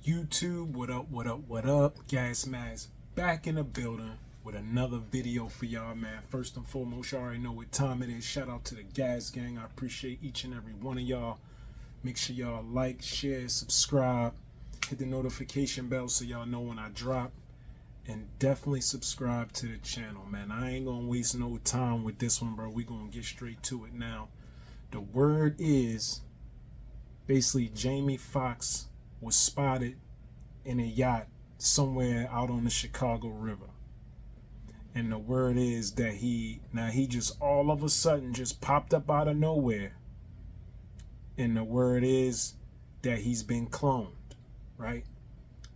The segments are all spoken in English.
YouTube, what up, what up, what up? GasMask back in the building with another video for y'all, man. First and foremost, y'all already know what time it is. Shout out to the Gas Gang. I appreciate each and every one of y'all. Make sure y'all like, share, subscribe, hit the notification bell so y'all know when I drop. And definitely subscribe to the channel, man. I ain't gonna waste no time with this one, bro. We gonna get straight to it now. The word is basically Jamie Foxx was spotted in a yacht somewhere out on the Chicago River. And the word is that he just all of a sudden just popped up out of nowhere. And the word is that he's been cloned, right?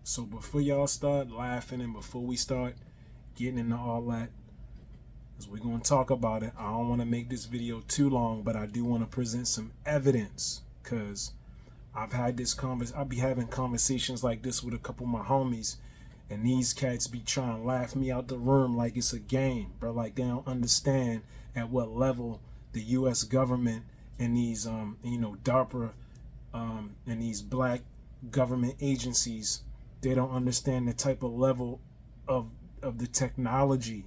So before y'all start laughing and before we start getting into all that, as we're going to talk about it, I don't want to make this video too long, but I do want to present some evidence, because I've had this I'll be having conversations like this with a couple of my homies, and these cats be trying to laugh me out the room like it's a game, bro. Like they don't understand at what level the U.S. government and these, DARPA, and these black government agencies, they don't understand the type of level of the technology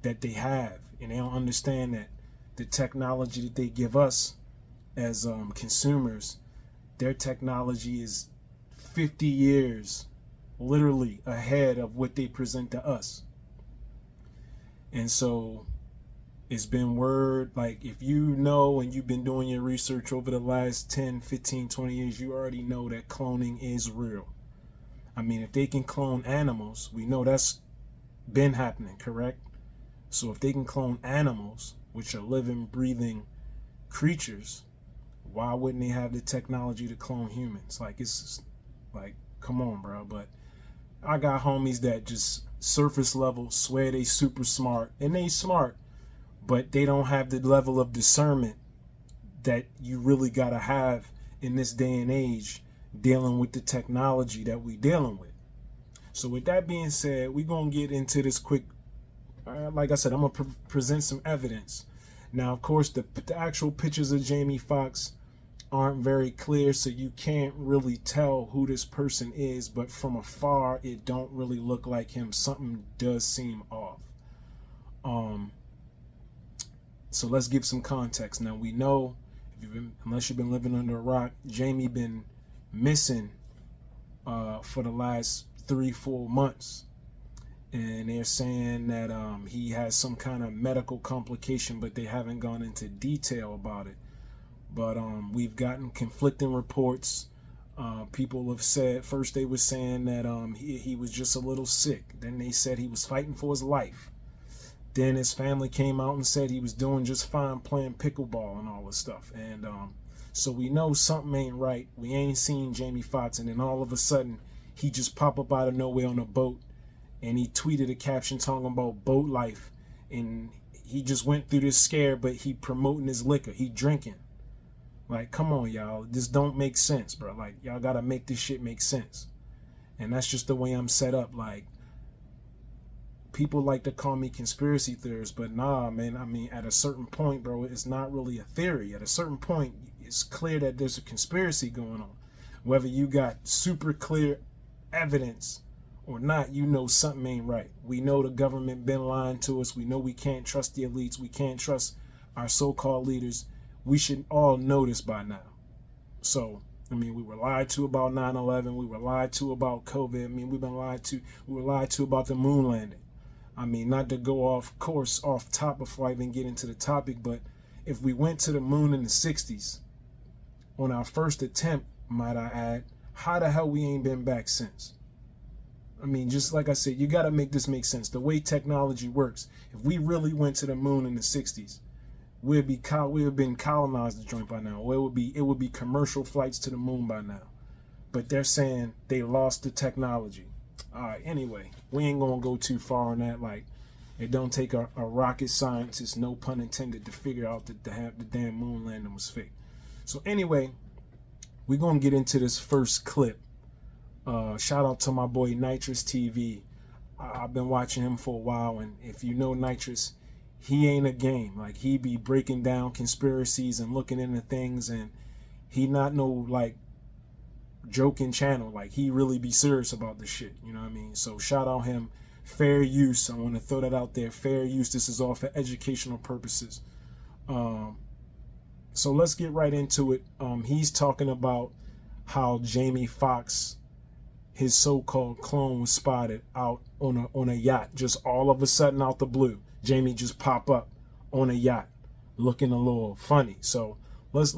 that they have, and they don't understand that the technology that they give us as consumers, their technology is 50 years literally ahead of what they present to us. And so it's been word, like if you know and you've been doing your research over the last 10, 15, 20 years, you already know that cloning is real. I mean, if they can clone animals, we know that's been happening, correct? So if they can clone animals, which are living, breathing creatures, why wouldn't they have the technology to clone humans? Like, it's like, come on, bro. But I got homies that just surface level swear they super smart, and they smart, but they don't have the level of discernment that you really gotta have in this day and age dealing with the technology that we dealing with. So with that being said, we're gonna get into this quick. Like I said, I'm gonna present some evidence. Now, of course, the actual pictures of Jamie Foxx aren't very clear, so you can't really tell who this person is, but from afar it don't really look like him. Something does seem off. So let's give some context. Now, we know, unless you've been living under a rock, Jamie been missing for the last 3-4 months, and they're saying that he has some kind of medical complication, but they haven't gone into detail about it. But we've gotten conflicting reports. People have said, first they were saying that he was just a little sick. Then they said he was fighting for his life. Then his family came out and said he was doing just fine playing pickleball and all this stuff. And so we know something ain't right. We ain't seen Jamie Foxx, and then all of a sudden he just pop up out of nowhere on a boat, and he tweeted a caption talking about boat life, and he just went through this scare, but he promoting his liquor, he drinking. Like, come on, y'all. This don't make sense, bro. Like, y'all gotta make this shit make sense. And that's just the way I'm set up. Like, people like to call me conspiracy theorist, but nah, man. I mean, at a certain point, bro, it's not really a theory. At a certain point, it's clear that there's a conspiracy going on. Whether you got super clear evidence or not, you know something ain't right. We know the government been lying to us. We know we can't trust the elites. We can't trust our so-called leaders. We should all know this by now. So, I mean, we were lied to about 9/11. We were lied to about COVID. I mean, we were lied to about the moon landing. I mean, not to go off top before I even get into the topic, but if we went to the moon in the 60s, on our first attempt, might I add, how the hell we ain't been back since? I mean, just like I said, you got to make this make sense. The way technology works, if we really went to the moon in the 60s, we would have been colonized the joint by now. Or it would be commercial flights to the moon by now. But they're saying they lost the technology. All right, anyway, we ain't gonna go too far on that. Like, it don't take a rocket scientist, no pun intended, to figure out that the damn moon landing was fake. So anyway, we're gonna get into this first clip. Shout out to my boy Nitrous TV. I've been watching him for a while, and if you know Nitrous, he ain't a game. Like, he be breaking down conspiracies and looking into things, and he not no like joking channel. Like, he really be serious about this shit. You know what I mean? So shout out him. Fair use. I want to throw that out there. Fair use. This is all for educational purposes. So let's get right into it. He's talking about how Jamie Foxx, his so-called clone, was spotted out on a yacht. Just all of a sudden out the blue, Jamie just pop up on a yacht, looking a little funny. So let's.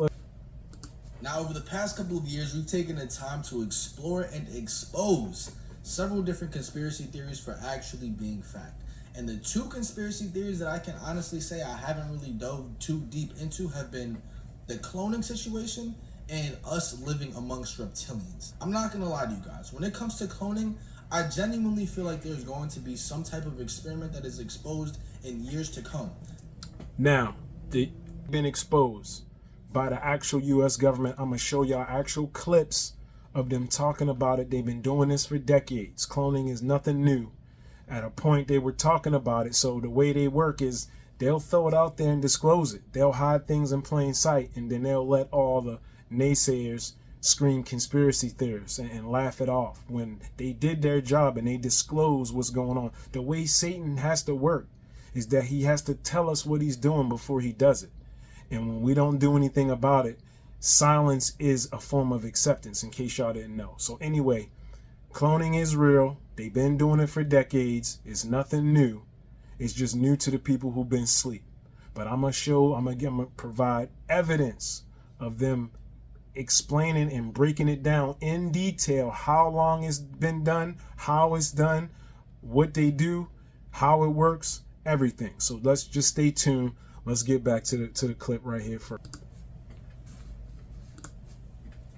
Now, over the past couple of years, we've taken the time to explore and expose several different conspiracy theories for actually being fact. And the two conspiracy theories that I can honestly say I haven't really dove too deep into have been the cloning situation and us living amongst reptilians. I'm not gonna lie to you guys, when it comes to cloning, I genuinely feel like there's going to be some type of experiment that is exposed in years to come. Now, they've been exposed by the actual U.S. government. I'm gonna show y'all actual clips of them talking about it. They've been doing this for decades. Cloning is nothing new. At a point, they were talking about it. So the way they work is they'll throw it out there and disclose it. They'll hide things in plain sight, and then they'll let all the naysayers scream conspiracy theorists and laugh it off when they did their job and they disclose what's going on. The way Satan has to work is that he has to tell us what he's doing before he does it. And when we don't do anything about it, silence is a form of acceptance, in case y'all didn't know. So anyway, cloning is real. They've been doing it for decades. It's nothing new. It's just new to the people who've been asleep. But I'm gonna provide evidence of them explaining and breaking it down in detail, how long it's been done, how it's done, what they do, how it works, everything. So let's just stay tuned. Let's get back to the clip right here first.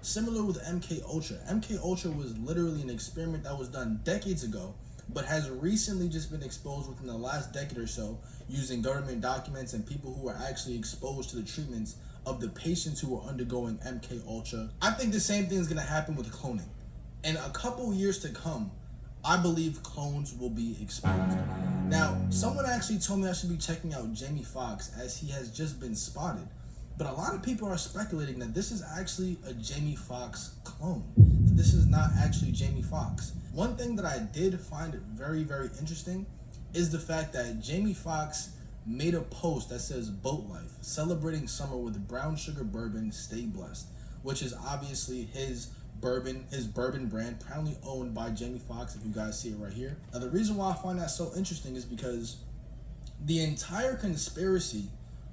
Similar with MK Ultra. MK Ultra was literally an experiment that was done decades ago, but has recently just been exposed within the last decade or so using government documents and people who were actually exposed to the treatments of the patients who were undergoing MK Ultra. I think the same thing is going to happen with cloning. In a couple years to come, I believe clones will be exposed. Now, someone actually told me I should be checking out Jamie Foxx as he has just been spotted. But a lot of people are speculating that this is actually a Jamie Foxx clone. That this is not actually Jamie Foxx. One thing that I did find very, very interesting is the fact that Jamie Foxx made a post that says "Boat Life, celebrating summer with brown sugar bourbon, stay blessed," which is obviously his bourbon brand, proudly owned by Jamie Foxx, if you guys see it right here. Now, the reason why I find that so interesting is because the entire conspiracy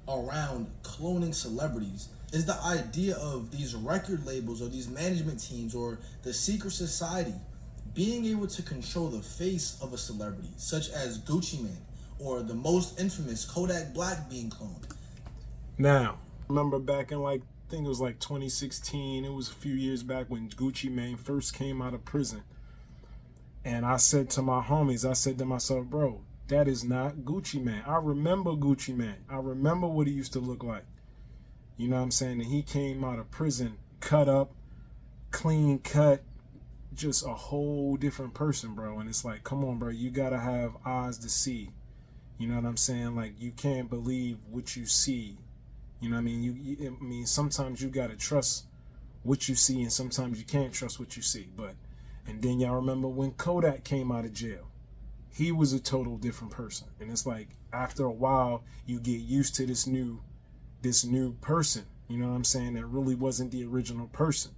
around cloning celebrities is the idea of these record labels or these management teams or the secret society being able to control the face of a celebrity, such as Gucci Mane or the most infamous Kodak Black being cloned. Now, remember back in I think it was 2016, it was a few years back when Gucci Mane first came out of prison. And I said to my homies, I said to myself, bro, that is not Gucci Mane. I remember Gucci Mane. I remember what he used to look like. You know what I'm saying? And he came out of prison, cut up, clean cut, just a whole different person, bro. And it's like, come on, bro, you gotta have eyes to see. You know what I'm saying? Like, you can't believe what you see. You know what I mean? I mean, sometimes you gotta trust what you see, and sometimes you can't trust what you see. And then y'all remember when Kodak came out of jail? He was a total different person. And it's like, after a while, you get used to this new person. You know what I'm saying? That really wasn't the original person.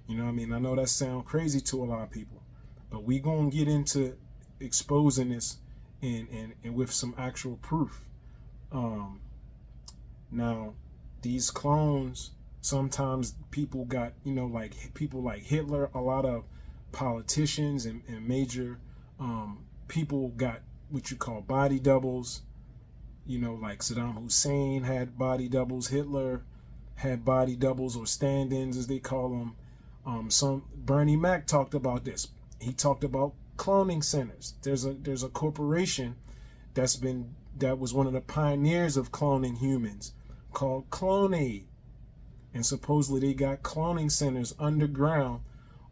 You know what I mean? I know that sounds crazy to a lot of people, but we gonna get into exposing this and with some actual proof. Now, these clones, sometimes people got, like people like Hitler, a lot of politicians and major people got what you call body doubles. Like Saddam Hussein had body doubles, Hitler had body doubles, or stand-ins as they call them. Bernie Mac talked about this. He talked about cloning centers. There's a corporation that was one of the pioneers of cloning humans called CLONED, and supposedly they got cloning centers underground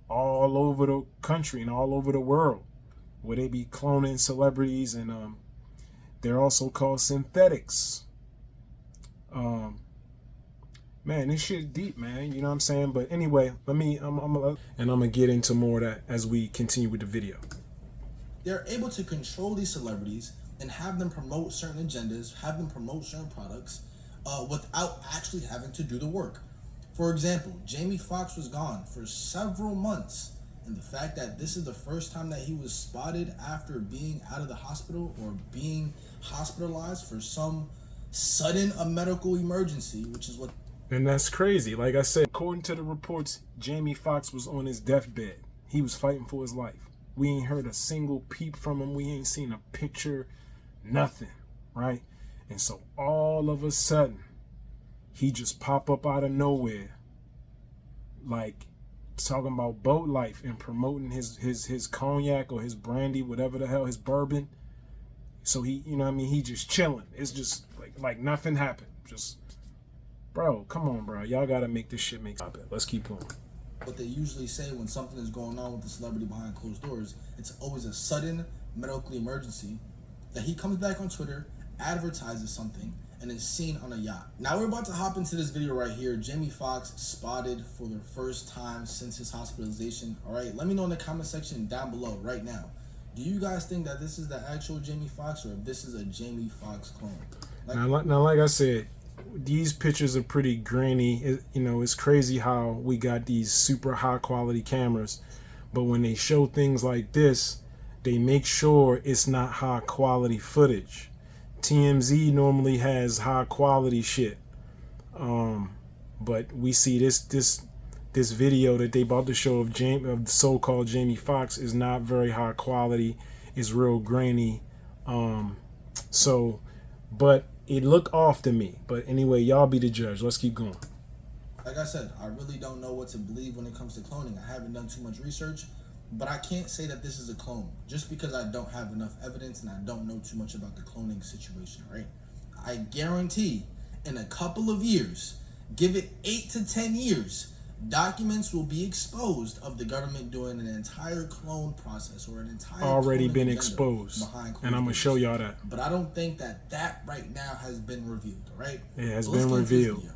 all over the country and all over the world where they be cloning celebrities, and they're also called synthetics. Man, this shit deep, man. You know what I'm saying? But anyway, I'm gonna get into more of that as we continue with the video. They're able to control these celebrities and have them promote certain agendas, have them promote certain products, without actually having to do the work. For example, Jamie Foxx was gone for several months, and the fact that this is the first time that he was spotted after being out of the hospital or being hospitalized for some sudden a medical emergency, which is what. And that's crazy. Like I said, according to the reports, Jamie Foxx was on his deathbed. He was fighting for his life. We ain't heard a single peep from him. We ain't seen a picture, nothing, right? And so all of a sudden, he just pop up out of nowhere, like talking about boat life and promoting his cognac or his brandy, whatever the hell, his bourbon. So he, you know what I mean? He just chilling. It's just like nothing happened. Just, bro, come on, bro. Y'all got to make this shit make sense. Let's keep going. What they usually say when something is going on with the celebrity behind closed doors, it's always a sudden medical emergency that he comes back on Twitter, advertises something, and is seen on a yacht. Now we're about to hop into this video right here. Jamie Foxx spotted for the first time since his hospitalization. All right, let me know in the comment section down below right now. Do you guys think that this is the actual Jamie Foxx or if this is a Jamie Foxx clone? Now, like I said, these pictures are pretty grainy. You know, it's crazy how we got these super high quality cameras, but when they show things like this, they make sure it's not high quality footage. TMZ normally has high quality shit, but we see this video that they about to show of the so-called Jamie Foxx is not very high quality. It's real grainy. But it looked off to me. But anyway, y'all be the judge. Let's keep going. Like I said, I really don't know what to believe when it comes to cloning. I haven't done too much research, but I can't say that this is a clone just because I don't have enough evidence and I don't know too much about the cloning situation, right? I guarantee in a couple of years, give it 8 to 10 years, documents will be exposed of the government doing an entire clone process or an entire already been exposed, and I'm gonna show y'all that. But I don't think that right now has been revealed. All right, it has been revealed.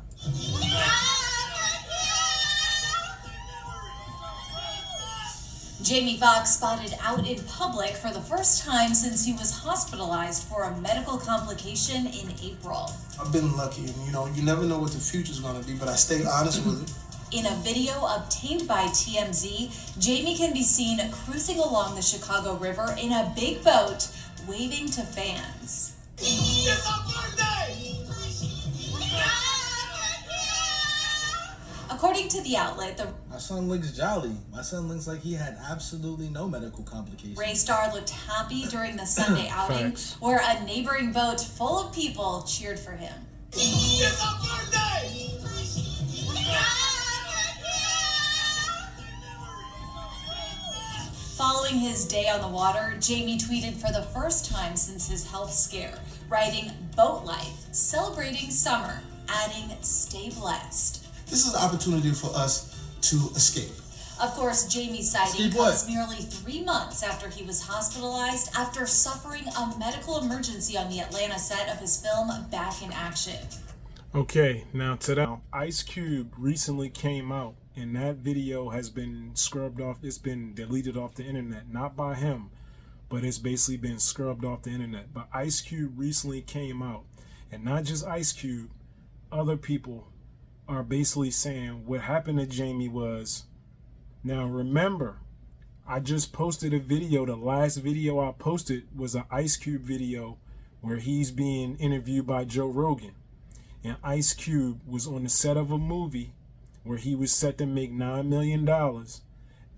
Jamie Foxx spotted out in public for the first time since he was hospitalized for a medical complication in April. I've been lucky, and you never know what the future's gonna be, but I stay honest with it. In a video obtained by TMZ, Jamie can be seen cruising along the Chicago River in a big boat, waving to fans. It's our birthday! According to the outlet, my son looks jolly. My son looks like he had absolutely no medical complications. Ray Star looked happy during the Sunday outing, where a neighboring boat full of people cheered for him. It's our birthday! Following his day on the water, Jamie tweeted for the first time since his health scare, writing, "Boat life, celebrating summer," adding, "Stay blessed." This is an opportunity for us to escape. Of course, Jamie's sighting comes nearly 3 months after he was hospitalized after suffering a medical emergency on the Atlanta set of his film Back in Action. Okay, now to that, Ice Cube recently came out, and that video has been scrubbed off. It's been deleted off the internet, not by him, but it's basically been scrubbed off the internet. But Ice Cube recently came out, and not just Ice Cube, other people are basically saying what happened to Jamie was, now remember, I just posted a video. The last video I posted was an Ice Cube video where he's being interviewed by Joe Rogan. And Ice Cube was on the set of a movie where he was set to make $9 million.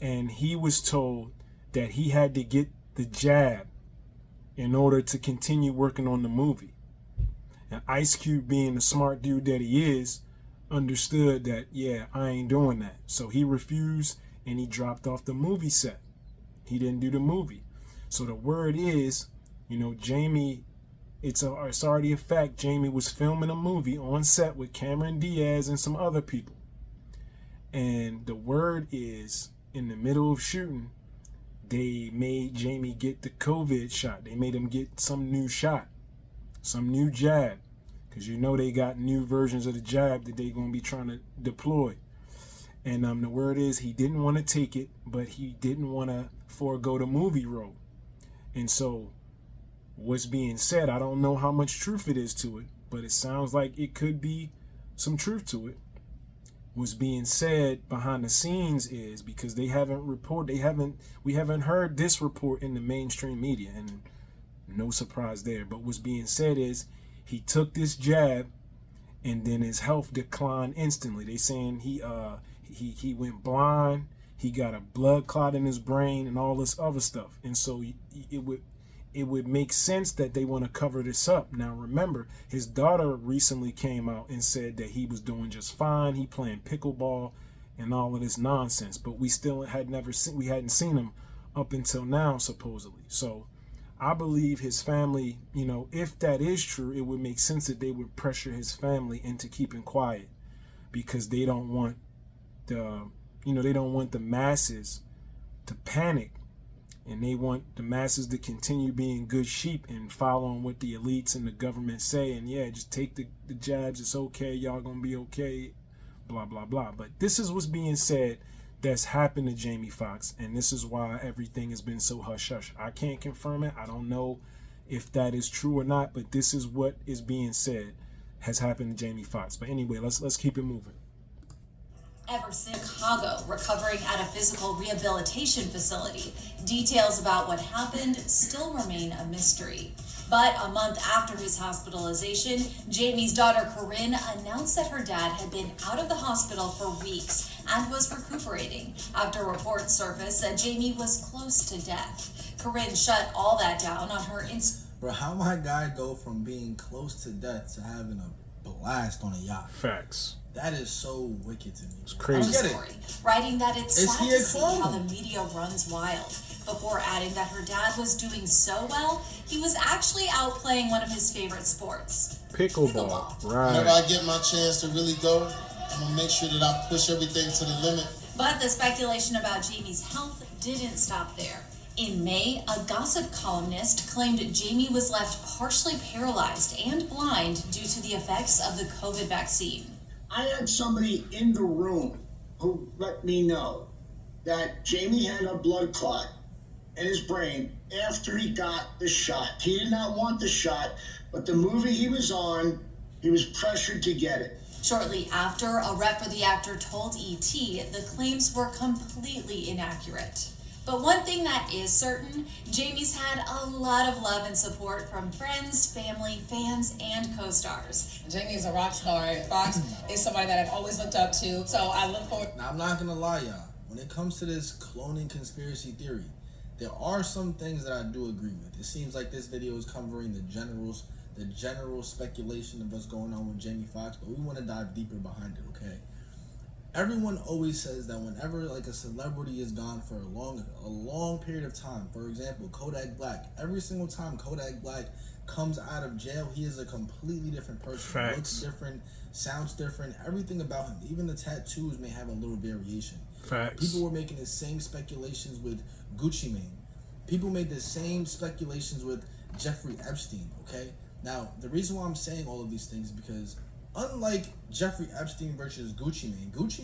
And he was told that he had to get the jab in order to continue working on the movie. And Ice Cube, being the smart dude that he is, understood that, yeah, I ain't doing that. So he refused and he dropped off the movie set. He didn't do the movie. So the word is, Jamie, it's already a fact, Jamie was filming a movie on set with Cameron Diaz and some other people. And the word is, in the middle of shooting, they made Jamie get the COVID shot. They made him get some new shot, some new jab. because you know they got new versions of the jab that they're going to be trying to deploy. And the word is he didn't want to take it, but he didn't want to forego the movie role. And so what's being said, I don't know how much truth it is to it, but it sounds like it could be some truth to it. What's being said behind the scenes is, because they haven't reported, we haven't heard this report in the mainstream media, and no surprise there. But what's being said is he took this jab and then his health declined instantly. They saying he went blind, he got a blood clot in his brain and all this other stuff. And so it would make sense that they want to cover this up. Now remember, his daughter recently came out and said that he was doing just fine. He playing pickleball and all of this nonsense, but we hadn't seen him up until now, supposedly. So I believe his family, you know, if that is true, it would make sense that they would pressure his family into keeping quiet, because they don't want the masses to panic, and they want the masses to continue being good sheep and following what the elites and the government say, and yeah, just take the jabs, it's okay, y'all gonna be okay, blah blah blah. But this is what's being said that's happened to Jamie Foxx, and this is why everything has been so hush hush. I can't confirm it, I don't know if that is true or not, but this is what is being said has happened to Jamie Foxx. But anyway, let's keep it moving. Ever since Chicago, recovering at a physical rehabilitation facility. Details about what happened still remain a mystery. But a month after his hospitalization, Jamie's daughter Corinne announced that her dad had been out of the hospital for weeks and was recuperating after reports surfaced that Jamie was close to death. Corinne shut all that down on her Instagram. Bro, how my guy go from being close to death to having a blast on a yacht? Facts. That is so wicked to me. It's crazy. I don't get it. Writing that it's Is sad he to a see clone? how the media runs wild, before adding that her dad was doing so well, he was actually out playing one of his favorite sports. Pickleball. Whenever Right. I get my chance to really go, I'm gonna make sure that I push everything to the limit. But the speculation about Jamie's health didn't stop there. In May, a gossip columnist claimed Jamie was left partially paralyzed and blind due to the effects of the COVID vaccine. I had somebody in the room who let me know that Jamie had a blood clot in his brain after he got the shot. He did not want the shot, but the movie he was on, he was pressured to get it. Shortly after, a rep for the actor told ET the claims were completely inaccurate. But one thing that is certain, Jamie's had a lot of love and support from friends, family, fans, and co-stars. Jamie is a rock star. Fox is somebody that I've always looked up to, so I look forward. Now, I'm not gonna lie, y'all. When it comes to this cloning conspiracy theory, there are some things that I do agree with. It seems like this video is covering the general speculation of what's going on with Jamie Foxx, but we want to dive deeper behind it, okay? Everyone always says that whenever like a celebrity is gone for a long period of time, for example, Kodak Black, every single time Kodak Black comes out of jail, he is a completely different person. Facts. Looks different, sounds different, everything about him. Even the tattoos may have a little variation. Facts. People were making the same speculations with Gucci Mane. People made the same speculations with Jeffrey Epstein, okay? Now, the reason why I'm saying all of these things is because unlike Jeffrey Epstein versus Gucci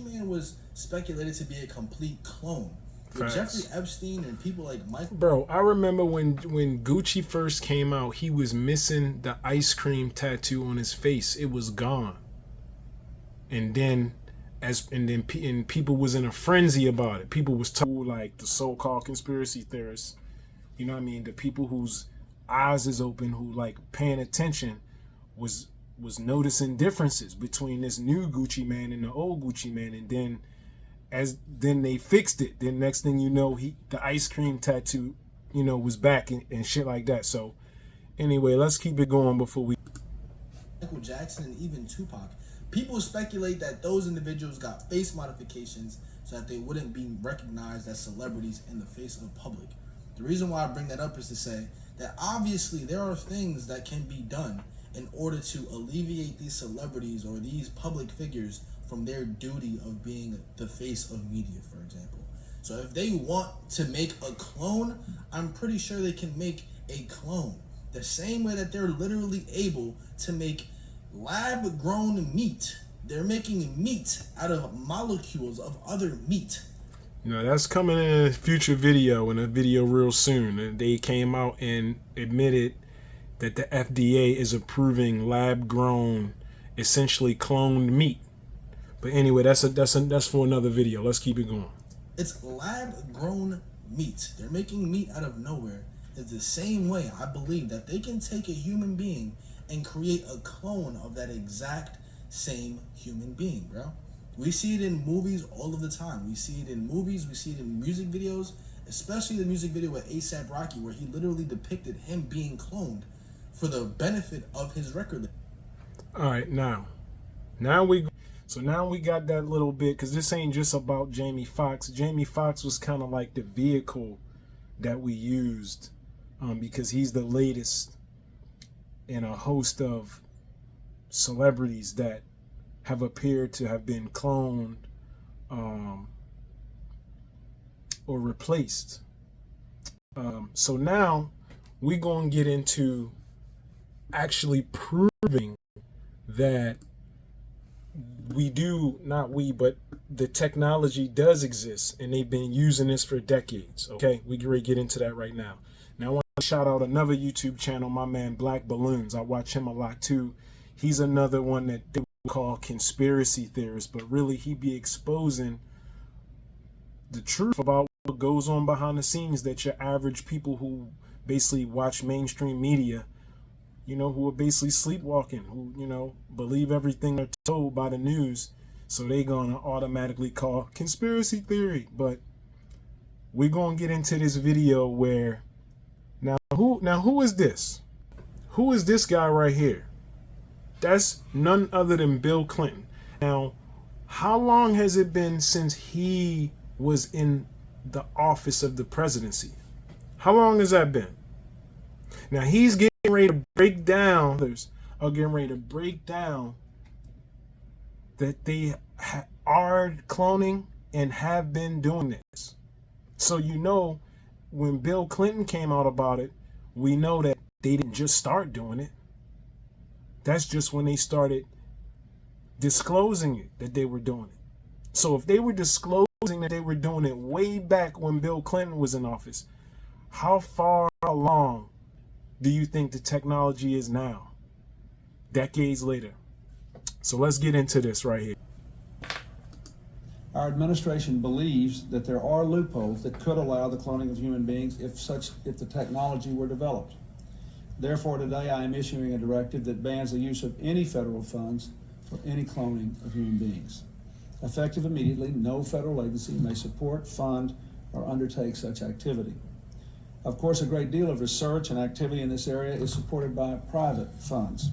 Mane was speculated to be a complete clone. With Jeffrey Epstein and people like Michael... Bro, I remember when Gucci first came out, he was missing the ice cream tattoo on his face. It was gone. And then people was in a frenzy about it. People was told, like the so-called conspiracy theorists, you know what I mean, the people whose eyes is open, who like paying attention, was noticing differences between this new Gucci man and the old Gucci man. And then they fixed it. Then next thing you know, the ice cream tattoo, you know, was back and shit like that. So anyway, let's keep it going before we... Michael Jackson and even Tupac. People speculate that those individuals got face modifications so that they wouldn't be recognized as celebrities in the face of the public. The reason why I bring that up is to say that obviously there are things that can be done in order to alleviate these celebrities or these public figures from their duty of being the face of media, for example. So if they want to make a clone, I'm pretty sure they can make a clone. The same way that they're literally able to make lab-grown meat. They're making meat out of molecules of other meat. You know, that's coming in a future video, in a video real soon. And they came out and admitted that the FDA is approving lab-grown, essentially cloned meat. But anyway, that's for another video. Let's keep it going. It's lab-grown meat. They're making meat out of nowhere. It's the same way I believe that they can take a human being and create a clone of that exact same human being, bro. We see it in movies all of the time. We see it in movies, we see it in music videos, especially the music video with A$AP Rocky, where he literally depicted him being cloned for the benefit of his record. All right, now we got that little bit, because this ain't just about Jamie Foxx. Jamie Foxx was kind of like the vehicle that we used, because he's the latest in a host of celebrities that have appeared to have been cloned or replaced. So now we're going to get into actually proving that but the technology does exist, and they've been using this for decades. Okay, we can really get into that right now. Now I want to shout out another YouTube channel, my man Black Balloons. I watch him a lot too. He's another one that they call conspiracy theorist, but really he be exposing the truth about what goes on behind the scenes that your average people who basically watch mainstream media, you know, who are basically sleepwalking, who, you know, believe everything they're told by the news, so they're gonna automatically call conspiracy theory. But we're gonna get into this video where who is this? Who is this guy right here? That's none other than Bill Clinton. Now, how long has it been since he was in the office of the presidency? How long has that been? Now he's getting ready to break down, others are getting ready to break down that they are cloning and have been doing this. So, you know, when Bill Clinton came out about it, we know that they didn't just start doing it. That's just when they started disclosing it, that they were doing it. So if they were disclosing that they were doing it way back when Bill Clinton was in office, how far along do you think the technology is now, decades later? So let's get into this right here. Our administration believes that there are loopholes that could allow the cloning of human beings if the technology were developed. Therefore, today I am issuing a directive that bans the use of any federal funds for any cloning of human beings. Effective immediately, no federal agency may support, fund, or undertake such activity. Of course, a great deal of research and activity in this area is supported by private funds.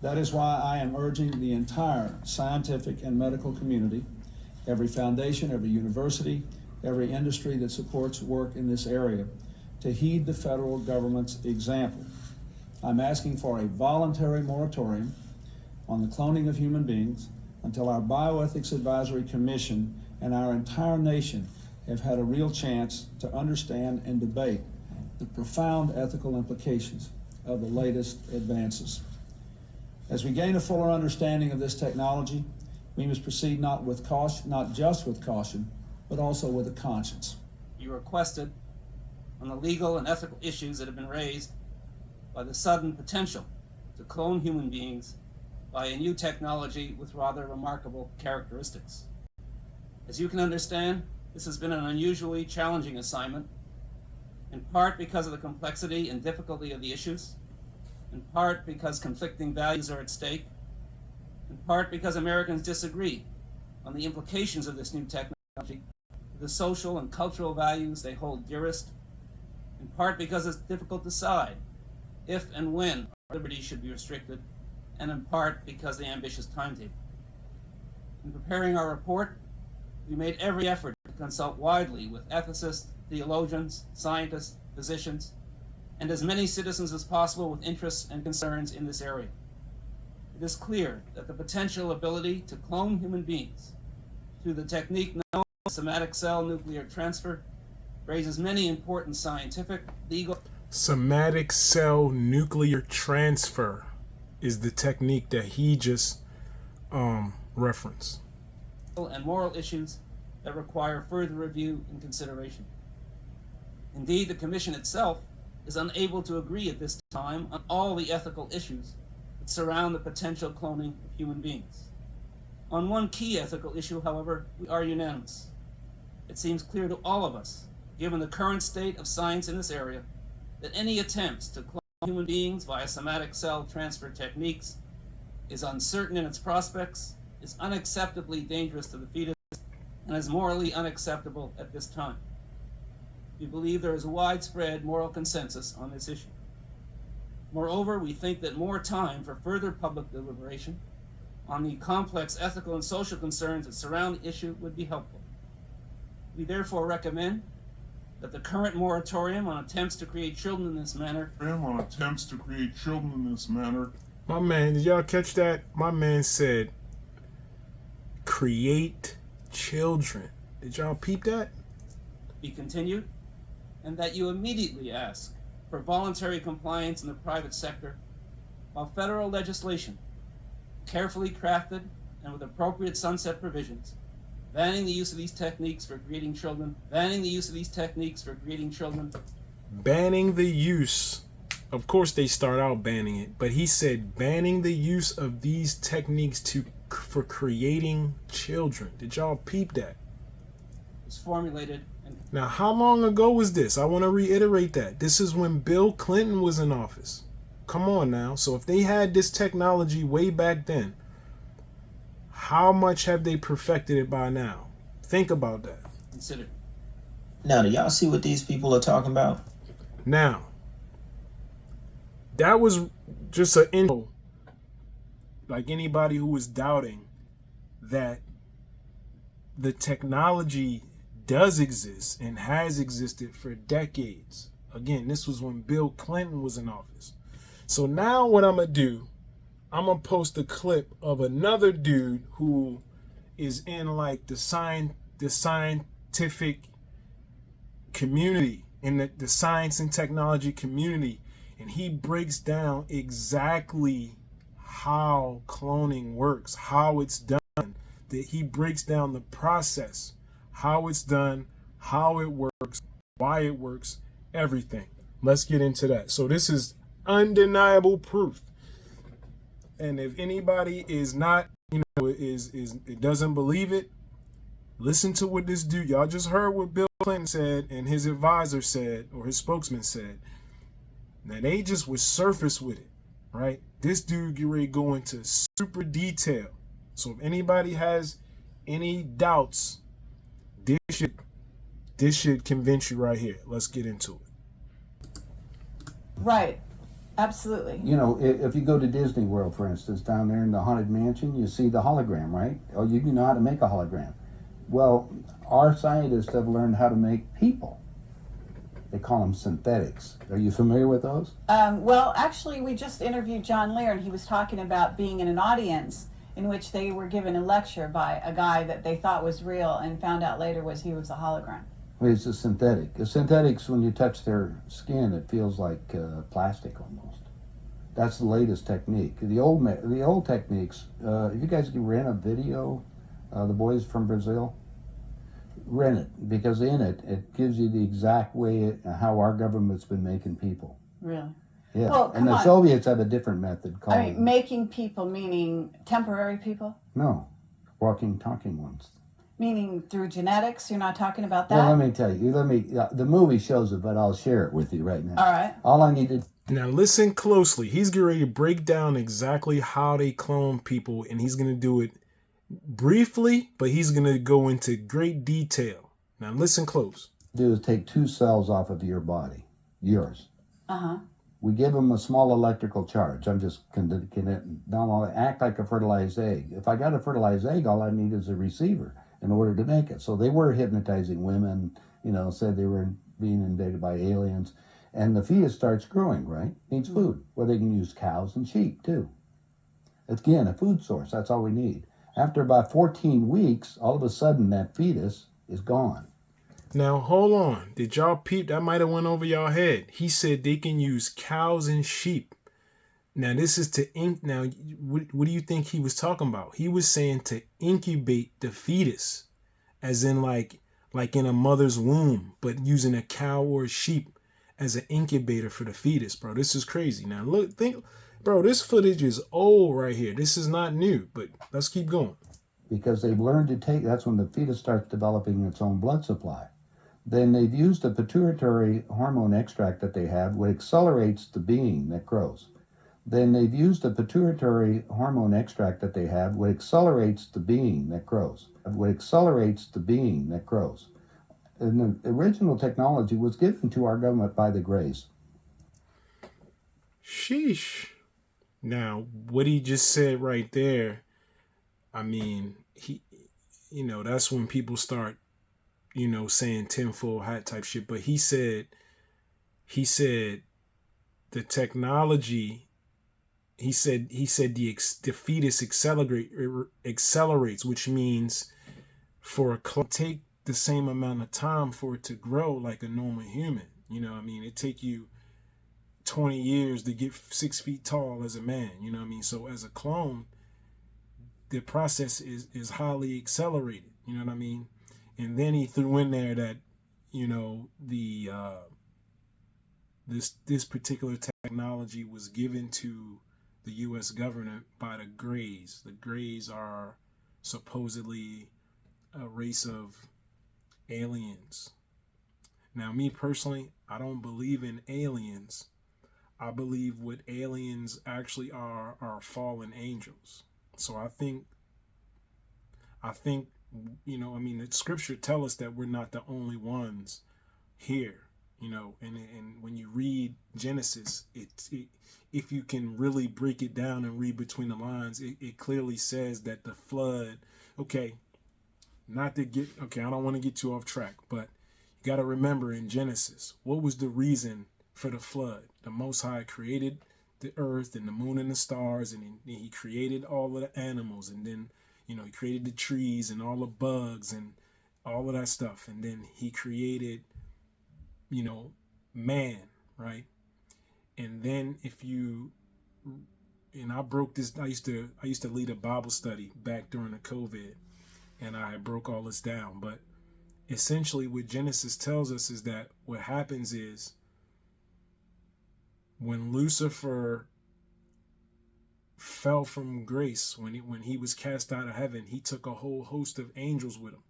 That is why I am urging the entire scientific and medical community, every foundation, every university, every industry that supports work in this area, to heed the federal government's example. I'm asking for a voluntary moratorium on the cloning of human beings until our Bioethics Advisory Commission and our entire nation have had a real chance to understand and debate the profound ethical implications of the latest advances. As we gain a fuller understanding of this technology, we must proceed not just with caution, but also with a conscience. You requested on the legal and ethical issues that have been raised by the sudden potential to clone human beings by a new technology with rather remarkable characteristics. As you can understand, this has been an unusually challenging assignment, in part because of the complexity and difficulty of the issues, in part because conflicting values are at stake, in part because Americans disagree on the implications of this new technology, the social and cultural values they hold dearest, in part because it's difficult to decide if and when our liberties should be restricted, and in part because of the ambitious timetable. In preparing our report, we made every effort to consult widely with ethicists, theologians, scientists, physicians, and as many citizens as possible with interests and concerns in this area. It is clear that the potential ability to clone human beings through the technique known as somatic cell nuclear transfer raises many important scientific, legal... Somatic cell nuclear transfer is the technique that he just referenced. And moral issues that require further review and consideration. Indeed, the Commission itself is unable to agree at this time on all the ethical issues that surround the potential cloning of human beings. On one key ethical issue, however, we are unanimous. It seems clear to all of us, given the current state of science in this area, that any attempts to clone human beings via somatic cell transfer techniques is uncertain in its prospects, is unacceptably dangerous to the fetus, and is morally unacceptable at this time. We believe there is a widespread moral consensus on this issue. Moreover, we think that more time for further public deliberation on the complex ethical and social concerns that surround the issue would be helpful. We therefore recommend that the current moratorium on attempts to create children in this manner. My man, did y'all catch that? My man said, create children. Did y'all peep that? Be continued, and that you immediately ask for voluntary compliance in the private sector, while federal legislation, carefully crafted and with appropriate sunset provisions, banning the use of these techniques for creating children, banning the use, of course they start out banning it, but he said banning the use of these techniques for creating children. Did y'all peep that? was formulated. Now, how long ago was this? I want to reiterate that. This is when Bill Clinton was in office. Come on now. So if they had this technology way back then, how much have they perfected it by now? Think about that. Considered. Now, do y'all see what these people are talking about? Now, that was just an intro. Like anybody who was doubting that the technology does exist and has existed for decades. Again, this was when Bill Clinton was in office. So now what I'm going to do, I'm going to post a clip of another dude who is in like the scientific community, in the science and technology community, and he breaks down exactly how cloning works, how it's done. That he breaks down the process, how it's done, how it works, why it works, everything. Let's get into that. So this is undeniable proof. And if anybody is not, it doesn't believe it, listen to what this dude, y'all just heard what Bill Clinton said and his advisor said, or his spokesman said. Now they just was surface with it, right? This dude get ready to go into super detail. So if anybody has any doubts, this should convince you right here. Let's get into it. Right. Absolutely. You know, if you go to Disney World, for instance, down there in the Haunted Mansion, you see the hologram, right? Oh, you know how to make a hologram. Well, our scientists have learned how to make people. They call them synthetics. Are you familiar with those? Well, actually, we just interviewed John Lear, and he was talking about being in an audience in which they were given a lecture by a guy that they thought was real and found out later he was a hologram. Well, it's a synthetic. The synthetics, when you touch their skin, it feels like plastic almost. That's the latest technique. The old techniques, if you guys can rent a video, the boys from Brazil, rent it, because in it, it gives you the exact way how our government's been making people. Really? Yeah, well, and the Soviets have a different method called... I mean, making people meaning temporary people? No, walking, talking ones. Meaning through genetics? You're not talking about that? Well, let me tell you. The movie shows it, but I'll share it with you right now. All right. All I need to... Now listen closely. He's getting ready to break down exactly how they clone people, and he's going to do it briefly, but he's going to go into great detail. Now listen close. Do is take 2 cells off of your body, yours. Uh-huh. We give them a small electrical charge. I'm just now act like a fertilized egg. If I got a fertilized egg, all I need is a receiver in order to make it. So they were hypnotizing women, said they were being invaded by aliens. And the fetus starts growing, right? Needs food. Well, they can use cows and sheep too. Again, a food source. That's all we need. After about 14 weeks, all of a sudden that fetus is gone. Now, hold on. Did y'all peep? That might have went over y'all head. He said they can use cows and sheep. Now this is to ink. Now, what do you think he was talking about? He was saying to incubate the fetus, as in like in a mother's womb, but using a cow or a sheep as an incubator for the fetus, bro. This is crazy. Now look, think, bro. This footage is old right here. This is not new. But let's keep going. Because they've learned to take. That's when the fetus starts developing its own blood supply. Then they've used the pituitary hormone extract that they have, which accelerates the being that grows. Then they've used the pituitary hormone extract that they have, which accelerates the being that grows. What accelerates the being that grows. And the original technology was given to our government by the Greys. Sheesh. Now, what he just said right there, I mean, that's when people start, saying tinfoil hat type shit. But he said the technology, he said the fetus accelerates, which means for take the same amount of time for it to grow like a normal human. It take you 20 years to get 6 feet tall as a man. So as a clone, the process is highly accelerated. And then he threw in there that this particular technology was given to the U.S. government by the Greys. The Greys are supposedly a race of aliens. Now, me personally, I don't believe in aliens. I believe what aliens actually are fallen angels. So I think the scripture tell us that we're not the only ones here, and when you read Genesis, if you can really break it down and read between the lines, it clearly says that the flood, I don't want to get too off track, but you got to remember in Genesis, what was the reason for the flood? The Most High created the earth and the moon and the stars, and he created all of the animals, and then he created the trees and all the bugs and all of that stuff, and then he created man, right? And then I broke this. I used to lead a Bible study back during the COVID, and I broke all this down. But essentially what Genesis tells us is that what happens is when Lucifer fell from grace, when he was cast out of heaven, he took a whole host of angels with him.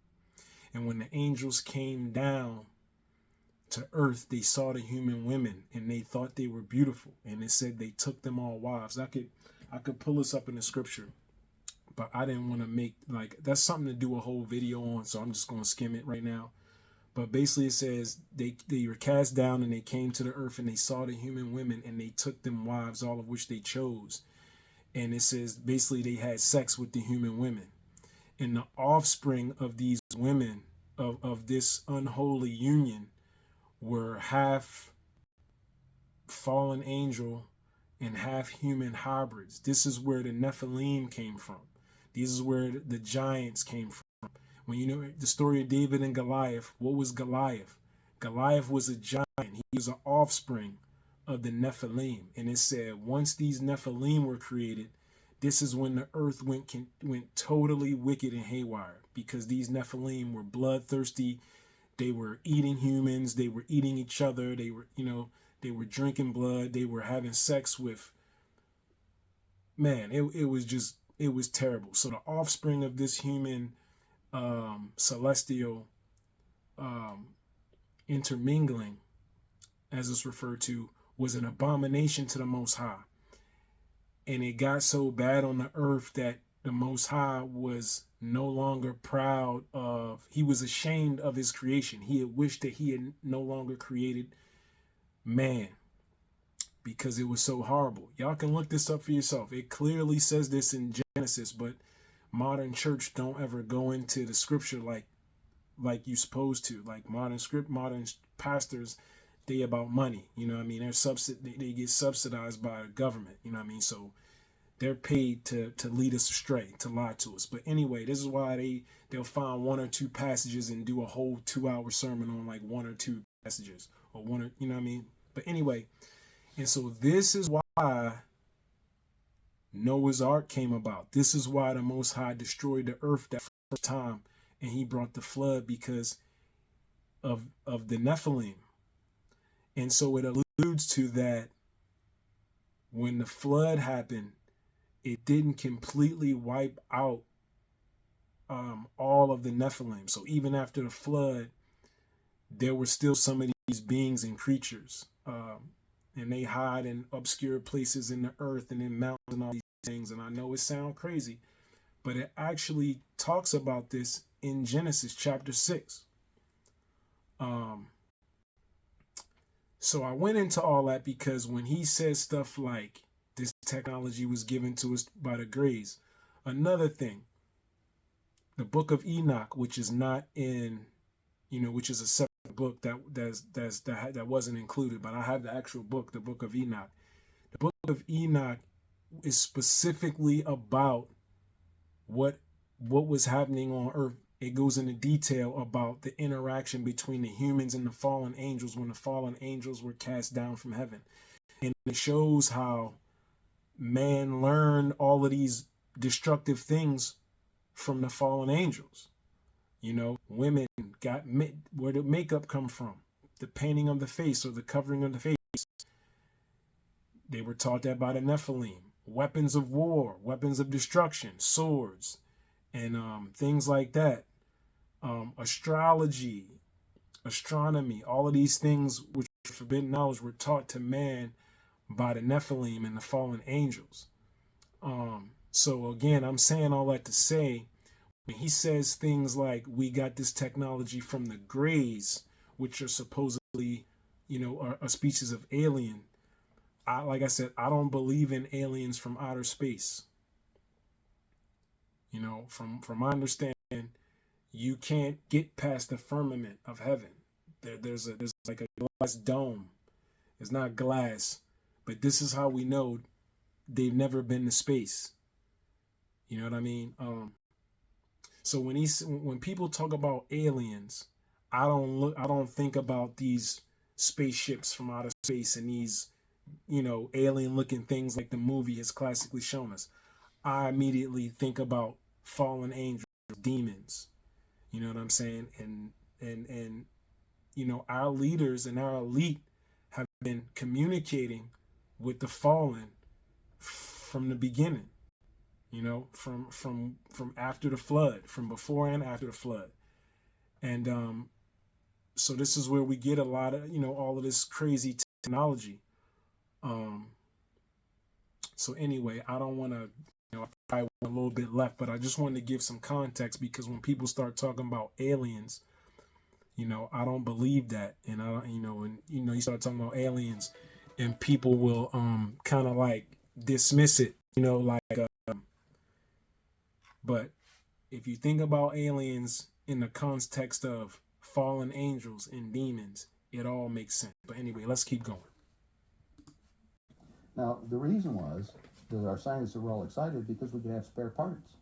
And when the angels came down to earth, they saw the human women and they thought they were beautiful. And it said they took them all wives. I could pull this up in the scripture, but I didn't want to make, that's something to do a whole video on, so I'm just going to skim it right now. But basically it says they were cast down and they came to the earth and they saw the human women and they took them wives, all of which they chose. And it says basically they had sex with the human women. And the offspring of these women, of this unholy union, were half fallen angel and half human hybrids. This is where the Nephilim came from. This is where the giants came from. When you know the story of David and Goliath, what was Goliath? Goliath was a giant. He was an offspring of the Nephilim. And it said once these Nephilim were created, this is when the earth went totally wicked and haywire, because these Nephilim were bloodthirsty. They were eating humans. They were eating each other. They were drinking blood. They were having sex with, man, it was terrible. So the offspring of this human celestial intermingling, as it's referred to, was an abomination to the Most High. And it got so bad on the earth that the Most High was no longer proud of, he was ashamed of his creation. He had wished that he had no longer created man because it was so horrible. Y'all can look this up for yourself. It clearly says this in Genesis, but modern church don't ever go into the scripture like you supposed to. Like modern pastors, they about money, they get subsidized by the government, so they're paid to lead us astray, to lie to us. But anyway, this is why they'll find one or two passages and do a whole 2-hour sermon on like one or two passages or one or, But anyway, and so this is why Noah's Ark came about. This is why the Most High destroyed the earth that first time, and he brought the flood because of the Nephilim. And so it alludes to that when the flood happened, it didn't completely wipe out all of the Nephilim. So even after the flood, there were still some of these beings and creatures. And they hide in obscure places in the earth and in mountains and all these things. And I know it sounds crazy, but it actually talks about this in Genesis chapter 6. So I went into all that because when he says stuff like this technology was given to us by the Greys, another thing, the book of Enoch, which is not in, which is a separate book that wasn't included, but I have the actual book, the book of Enoch. The book of Enoch is specifically about what was happening on earth. It goes into detail about the interaction between the humans and the fallen angels when the fallen angels were cast down from heaven. And it shows how man learned all of these destructive things from the fallen angels. Women got where did makeup come from? The painting of the face or the covering of the face. They were taught that by the Nephilim. Weapons of war, weapons of destruction, swords, and things like that. Astrology, astronomy, all of these things which are forbidden knowledge were taught to man by the Nephilim and the fallen angels. So again, I'm saying all that to say, when he says things like we got this technology from the Greys, which are supposedly, are a species of alien, like I said, I don't believe in aliens from outer space. From my understanding, you can't get past the firmament of heaven. There's like a glass dome. It's not glass, but this is how we know they've never been to space. You know what I mean? So when people talk about aliens, I don't think about these spaceships from outer space and these, alien looking things like the movie has classically shown us. I immediately think about fallen angels, demons. You know what I'm saying? And our leaders and our elite have been communicating with the fallen from the beginning. From after the flood, from before and after the flood. And so this is where we get a lot of, all of this crazy technology. So anyway, I don't want to, I have a little bit left, but I just wanted to give some context because when people start talking about aliens, I don't believe that. And you start talking about aliens and people will kind of like dismiss it, but if you think about aliens in the context of fallen angels and demons, it all makes sense. But anyway, let's keep going. Now, the reason was that our scientists were all excited because we could have spare parts.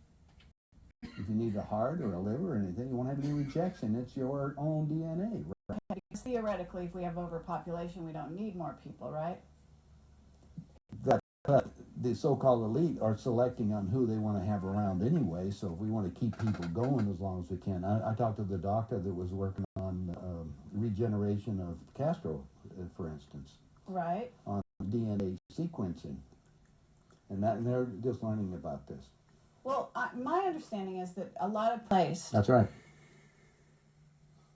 If you need a heart or a liver or anything, you won't have any rejection. It's your own DNA. Right? Because theoretically, if we have overpopulation, we don't need more people, right? But the so-called elite are selecting on who they want to have around anyway, so if we want to keep people going as long as we can. I talked to the doctor that was working on regeneration of Castro, for instance. Right. On DNA sequencing. And they're just learning about this. Well, my understanding is that a lot of places. That's right.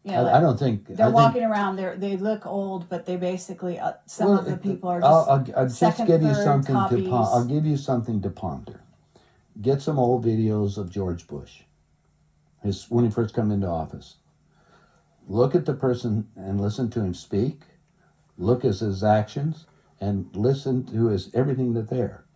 Yeah, I don't think they're walking around. They look old, but they basically some of the people are just I'll second, just give you third something copies. I'll give you something to ponder. Get some old videos of George Bush, when he first came into office. Look at the person and listen to him speak. Look at his actions and listen to everything that's there.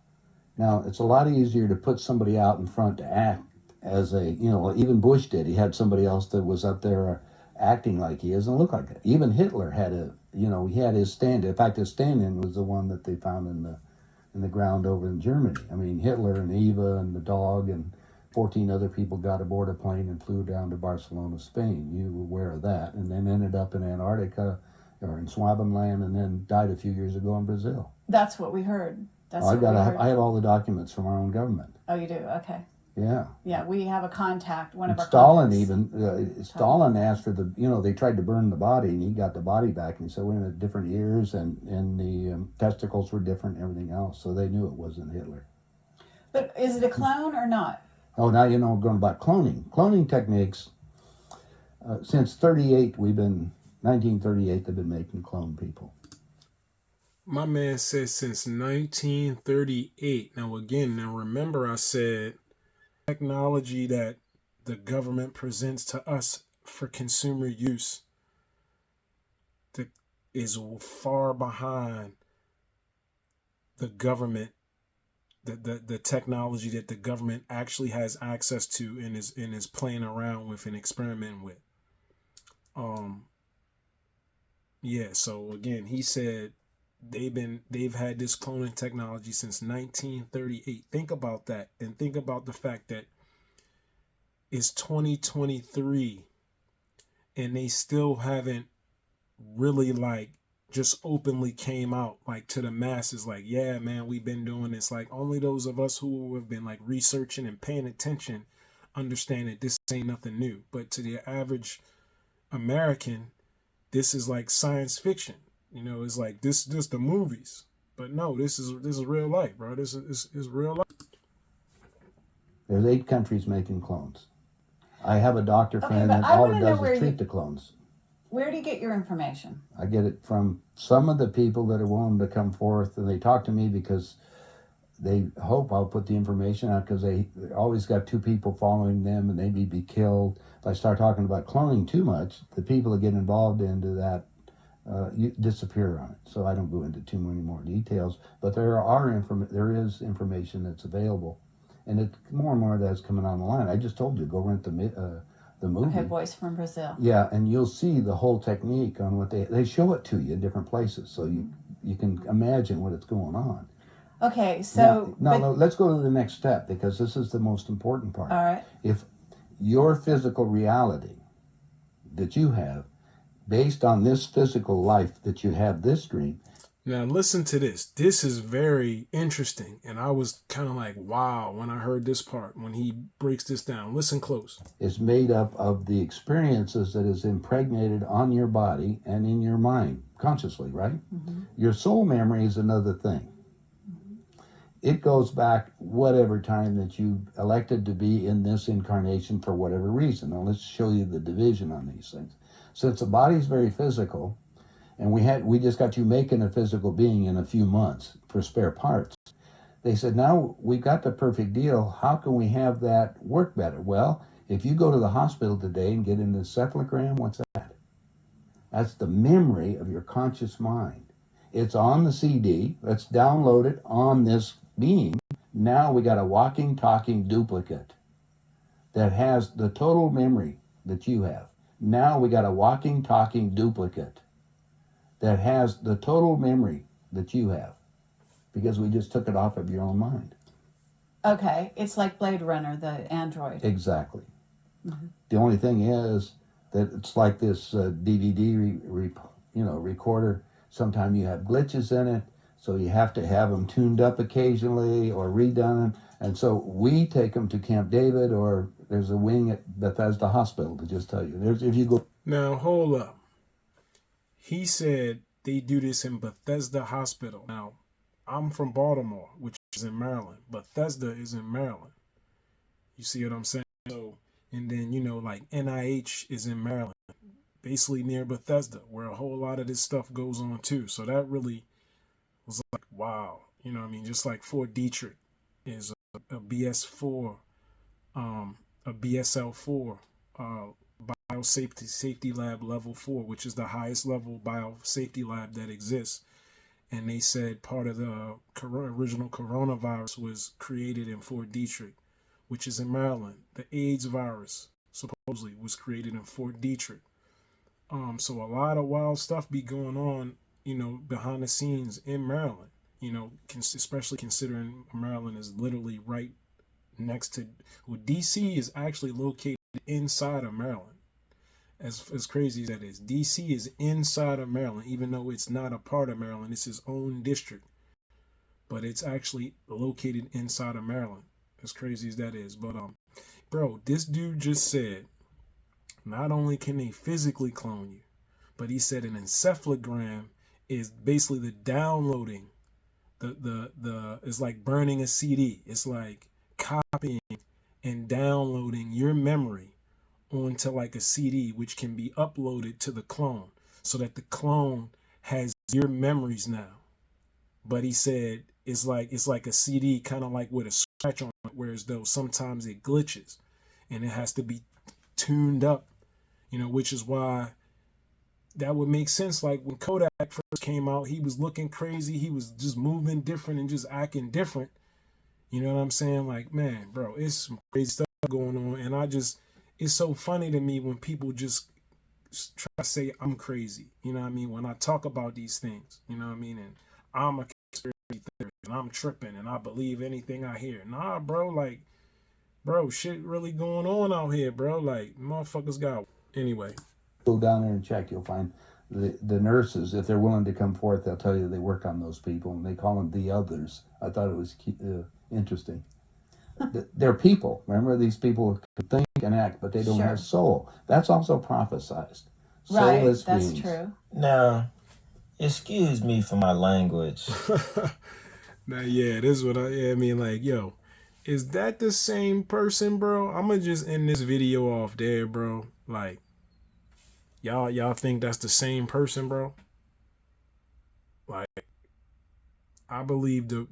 Now, it's a lot easier to put somebody out in front to act as even Bush did. He had somebody else that was up there acting like he is and look like it. Even Hitler had he had his stand. In fact, his stand-in was the one that they found in the ground over in Germany. I mean, Hitler and Eva and the dog and 14 other people got aboard a plane and flew down to Barcelona, Spain. You were aware of that. And then ended up in Antarctica or in Swabenland and then died a few years ago in Brazil. That's what we heard. That's I what we heard. I have all the documents from our own government. Oh, you do? Okay. Yeah. Yeah, we have a contact. One of our Stalin contacts. even Stalin asked for the, you know, they tried to burn the body and he got the body back and he said we're in different ears and the testicles were different and everything else, so they knew it wasn't Hitler. But is it a clone or not? Oh, now you know going about cloning techniques. Since 1938 they've been making clone people. My man says since 1938. Now remember I said technology that the government presents to us for consumer use is far behind the government, the technology that the government actually has access to and is playing around with and experimenting with. Yeah, so again, he said they've had this cloning technology since 1938. Think about that, and think about the fact that it's 2023 and they still haven't really like just openly came out like to the masses like, yeah man, we've been doing this. Like only those of us who have been like researching and paying attention understand that this ain't nothing new. But to the average American, this is like science fiction. You know, it's like this the movies. But no, this is real life, bro. This is real life. There's 8 countries making clones. I have a doctor friend but that I all wanna it know does where is treat you- the clones. Where do you get your information? I get it from some of the people that are willing to come forth, and they talk to me because they hope I'll put the information out because they always got 2 people following them and they may be killed. If I start talking about cloning too much, the people that get involved into that you disappear on it. So I don't go into too many more details, but there is information that's available, and it more and more that's coming on the line. I just told you, go rent the movie. Okay, Boys from Brazil. Yeah, and you'll see the whole technique on what they show it to you in different places, so you can imagine what it's going on. Okay, so now let's go to the next step because this is the most important part. All right. If your physical reality that you have, based on this physical life that you have, this dream. Now listen to this. This is very interesting, and I was kind of like, wow, when I heard this part, when he breaks this down. Listen close. Is made up of the experiences that is impregnated on your body and in your mind, consciously, right? Mm-hmm. Your soul memory is another thing. Mm-hmm. It goes back whatever time that you elected to be in this incarnation for whatever reason. Now let's show you the division on these things. Since the body is very physical, and we just got you making a physical being in a few months for spare parts. They said, now we've got the perfect deal. How can we have that work better? Well, if you go to the hospital today and get an encephalogram, what's that? That's the memory of your conscious mind. It's on the CD. Let's download it on this being. Now we got a walking, talking duplicate that has the total memory that you have. Now we got a walking, talking duplicate that has the total memory that you have because we just took it off of your own mind. Okay, it's like Blade Runner, the android. Exactly. Mm-hmm. The only thing is that it's like this DVD recorder. Sometimes you have glitches in it, so you have to have them tuned up occasionally or redone. And so we take them to Camp David, or there's a wing at Bethesda Hospital to just tell you. If you go. Now hold up. He said they do this in Bethesda Hospital. Now, I'm from Baltimore, which is in Maryland. Bethesda is in Maryland. You see what I'm saying? So, and then, like NIH is in Maryland, basically near Bethesda, where a whole lot of this stuff goes on too. So that really was like, wow. You know what I mean? Just like Fort Detrick is a BS4, a BSL4, biosafety lab level 4, which is the highest level biosafety lab that exists. And they said part of the original coronavirus was created in Fort Detrick, which is in Maryland. The AIDS virus supposedly was created in Fort Detrick. So a lot of wild stuff be going on, behind the scenes in Maryland. Especially considering Maryland is literally right next to, DC is actually located inside of Maryland. As crazy as that is, DC is inside of Maryland, even though it's not a part of Maryland. It's its own district. but it's actually located inside of Maryland. As crazy as that is. But bro, this dude just said not only can they physically clone you, but he said an encephalogram is basically the downloading. The it's like burning a CD. It's like copying and downloading your memory onto like a CD, which can be uploaded to the clone, so that the clone has your memories now. But he said it's like a CD, kind of like with a scratch on it, whereas though sometimes it glitches, and it has to be tuned up, which is why that would make sense. Like when Kodak first came out, he was looking crazy, he was just moving different and just acting different. You know what I'm saying? Like, man, bro, it's some crazy stuff going on, and it's so funny to me when people just try to say I'm crazy. You know what I mean? When I talk about these things, you know what I mean? And I'm a conspiracy theorist, and I'm tripping, and I believe anything I hear. Nah, bro, like, bro, shit really going on out here, bro. Like, motherfuckers got... Anyway. Go down there and check. You'll find the nurses, if they're willing to come forth, they'll tell you they work on those people, and they call them the others. I thought it was interesting. They're people. Remember, these people can think and act, but they don't have soul. That's also prophesized. Soulless that's beings. true. Now, excuse me for my language. Now, yeah, this is what I mean, like, yo, is that the same person, bro? I'm gonna just end this video off there, bro. Like, y'all think that's the same person, bro? Like, I believe the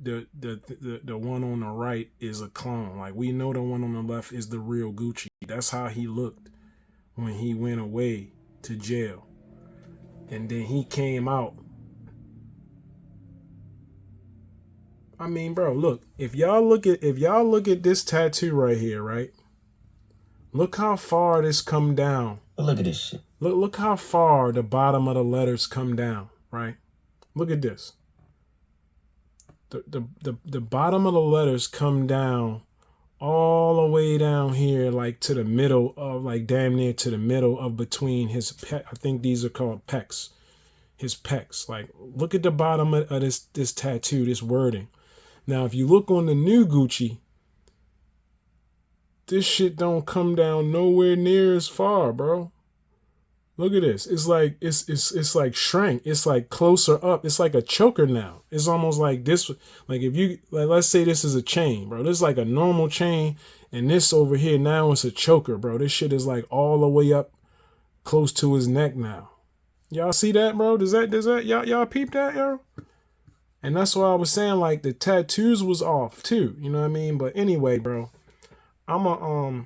one on the right is a clone. Like, we know the one on the left is the real Gucci. That's how he looked when he went away to jail, and then he came out. I mean, bro, look, if y'all look at this tattoo right here, right? Look how far this come down. Look at this shit. Look how far the bottom of the letters come down, right? Look at this. The bottom of the letters come down all the way down here, like to the middle of, like damn near to the middle of between his I think these are called pecs. His pecs. Like, look at the bottom of this tattoo, this wording. Now, if you look on the new Gucci, this shit don't come down nowhere near as far, bro. Look at this. It's like it's like shrank. It's like closer up. It's like a choker now. It's almost like this. Like, if you, like, let's say this is a chain, bro. This is like a normal chain, and this over here now is a choker, bro. This shit is like all the way up close to his neck now. Y'all see that, bro? Does that y'all peep that, yo? And that's why I was saying, like, the tattoos was off too. You know what I mean? But anyway, bro, I'ma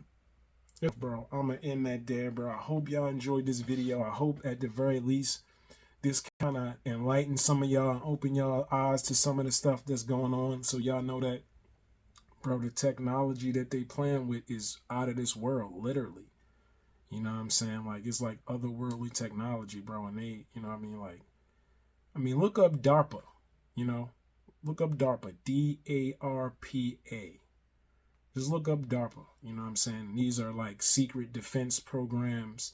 end that there, bro. I hope y'all enjoyed this video. I hope at the very least this kind of enlightened some of y'all and open y'all eyes to some of the stuff that's going on, so y'all know that, bro, the technology that they playing with is out of this world, literally. You know what I'm saying? Like, it's like otherworldly technology, bro. And they, you know what I mean? Like, I mean, look up DARPA. You know, look up DARPA, DARPA. Just look up DARPA. You know what I'm saying? These are like secret defense programs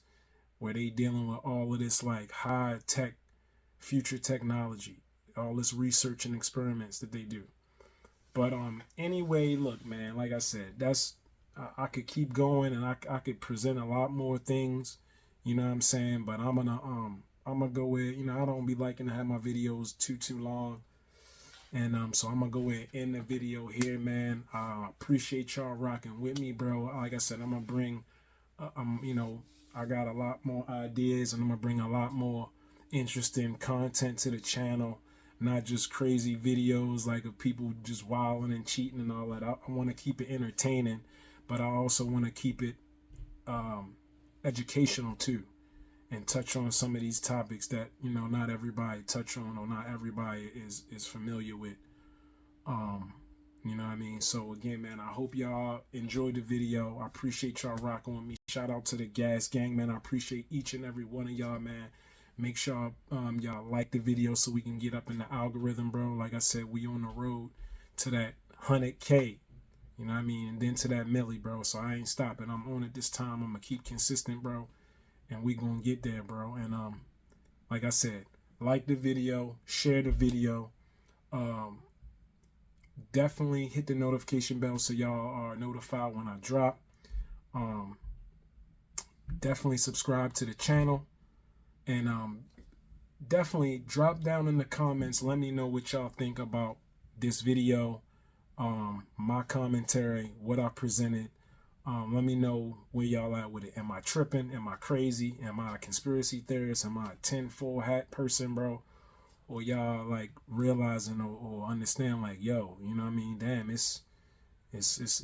where they dealing with all of this like high tech future technology, all this research and experiments that they do. But anyway, look, man, like I said, that's I could keep going, and I could present a lot more things. You know what I'm saying? But I'm gonna go with, you know, I don't be liking to have my videos too long. And so I'm gonna go ahead and end the video here, man. Appreciate y'all rocking with me, bro. Like I said, I'm gonna bring you know, I got a lot more ideas, and I'm gonna bring a lot more interesting content to the channel, not just crazy videos like of people just wilding and cheating and all that. I want to keep it entertaining, but I also want to keep it educational too, and touch on some of these topics that, you know, not everybody touch on, or not everybody is familiar with. You know what I mean? So again, man, I hope y'all enjoyed the video. I appreciate y'all rocking with me. Shout out to the Gas Gang, man. I appreciate each and every one of y'all, man. Make sure y'all like the video so we can get up in the algorithm, bro. Like I said, we on the road to that 100K. You know what I mean? And then to that milli, bro. So I ain't stopping. I'm on it this time. I'm gonna keep consistent, bro. And we gonna get there, bro. And like I said, like the video, share the video, Definitely hit the notification bell so y'all are notified when I drop. Definitely subscribe to the channel, and definitely drop down in the comments. Let me know what y'all think about this video, my commentary, what I presented. Let me know where y'all at with it. Am I tripping? Am I crazy? Am I a conspiracy theorist? Am I a tinfoil hat person, bro? Or y'all like realizing or understand like, yo, you know what I mean? Damn, it's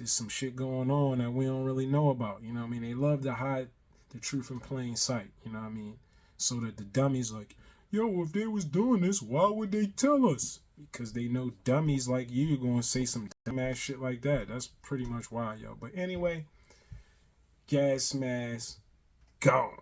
some shit going on that we don't really know about. You know what I mean? They love to hide the truth in plain sight. You know what I mean? So that the dummies like, yo, if they was doing this, why would they tell us? Because they know dummies like you gonna say some dumbass shit like that. That's pretty much why, yo. But anyway, GasMask gone.